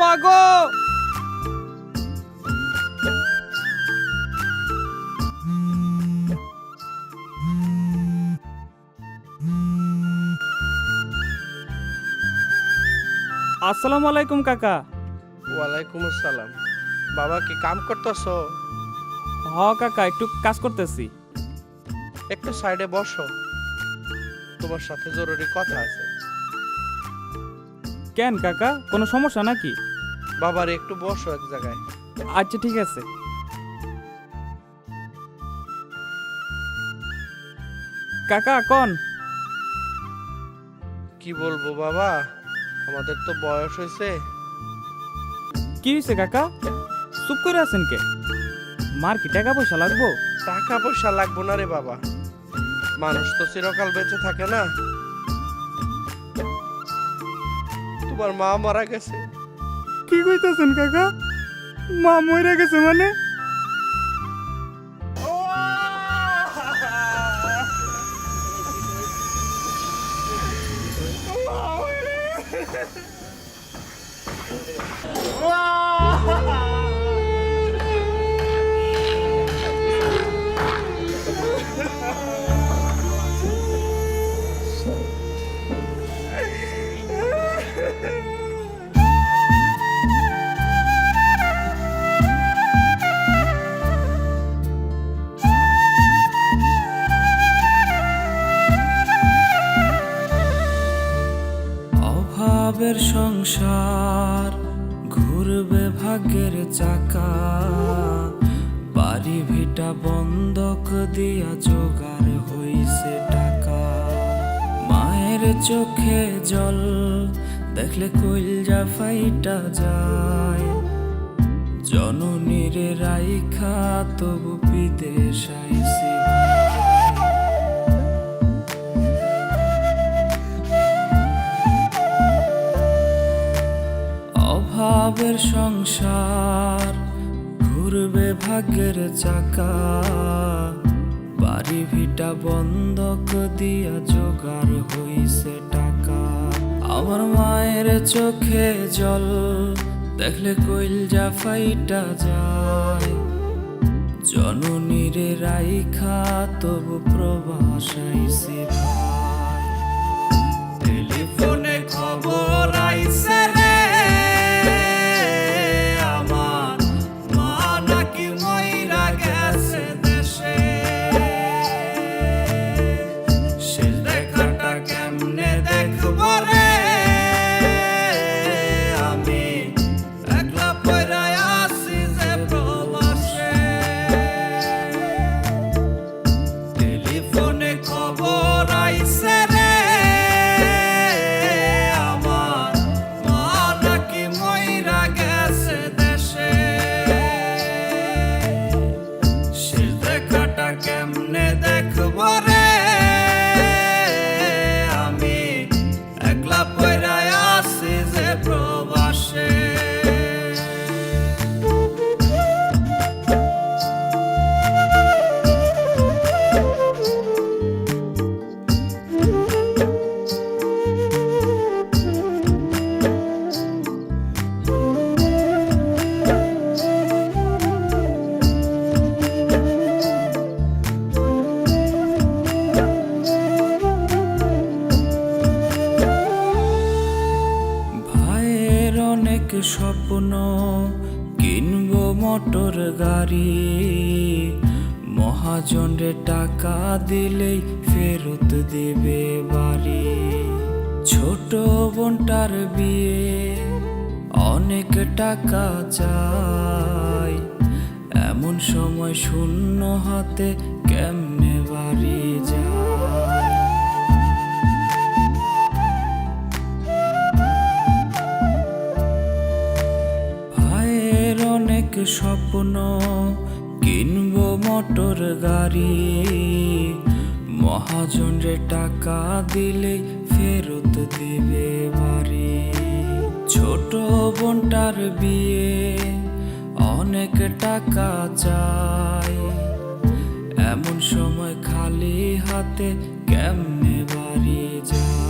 মা গো! আসসালামু আলাইকুম কাকা। ওয়ালাইকুম আসসালাম। বাবা কি কাম করতেছো? হ কাকা, একটু কাজ করতেছি। একটু সাইডে বসো, তোমার সাথে জরুরি কথা আছে। কেন কাকা, কোনো সমস্যা নাকি? বাবার একটু বসো এক জায়গায়। আচ্ছা ঠিক আছে। কাকা কোন? কি বলবো বাবা, আমাদের তো বয়স হয়েছে। কি হয়েছে কাকা? চুপ করে আছেন কে? মার কি টাকা পয়সা লাগবো? টাকা পয়সা লাগবো না রে বাবা, মানুষ তো চিরকাল বেঁচে থাকে না। তোমার মা মারা গেছে। কি কইতাছেন কাকা? মা মরে গেছে মানে? অভাবের সংসার, ঘুরবে ভাগ্যের চাকা, বাড়ি ভিটা বন্ধক দিয়া জোগাড় হইছে টাকা। মায়ের চোখে জল দেখলে কইলজা ফাইটা যায়, জননীর রাইখা তবু বিদেশ আইছি। অভাবের সংসার, ঘুরবে ভাগ্যের চাকা, বাড়ি ভিটা বন্ধক দিয়া জোগাড় হইছে টাকা। আমার মায়ের চোখে জল দেখলে কইলজা ফাইটা যায়, জননীর রাইখা তবু প্রবাস আইছে ভাই। টেলিফোনে খবর আইছে রে, আমার মা নাকি মইরা গেছে দেশে। শেষ দেখাটা কেমনে দেখবো রে, আমি একলা পইরা আছি যে প্রবাসে। টেলিফোনে খবর আইছে রে, আমার মা নাকি মইরা গেছে দেশে। শেষ দেখাটা কেমনে দেখবো রে, আমি একলা পইরা আছি যে প্রবাসে। ভাইয়ের অনেক স্বপ্ন, কিনবো মোটর গাড়ি, মহাজনরে টাকা দিলেই ফেরত দেবে বাড়ি। ছোট বোনটার বিয়ে, অনেক টাকা চাই, এমন সময় শূন্য হাতে কেমনে বাড়ি যায়। ভাইয়ের অনেক স্বপ্ন, কিনবো মোটর গাড়ি, মহাজনরে টাকা দিলেই ফেরত দেবে বাড়ি। ছোট বোনটার বিয়ে, অনেক টাকা চাই, এমন সময় খালি হাতে কেমনে বাড়ি যায়।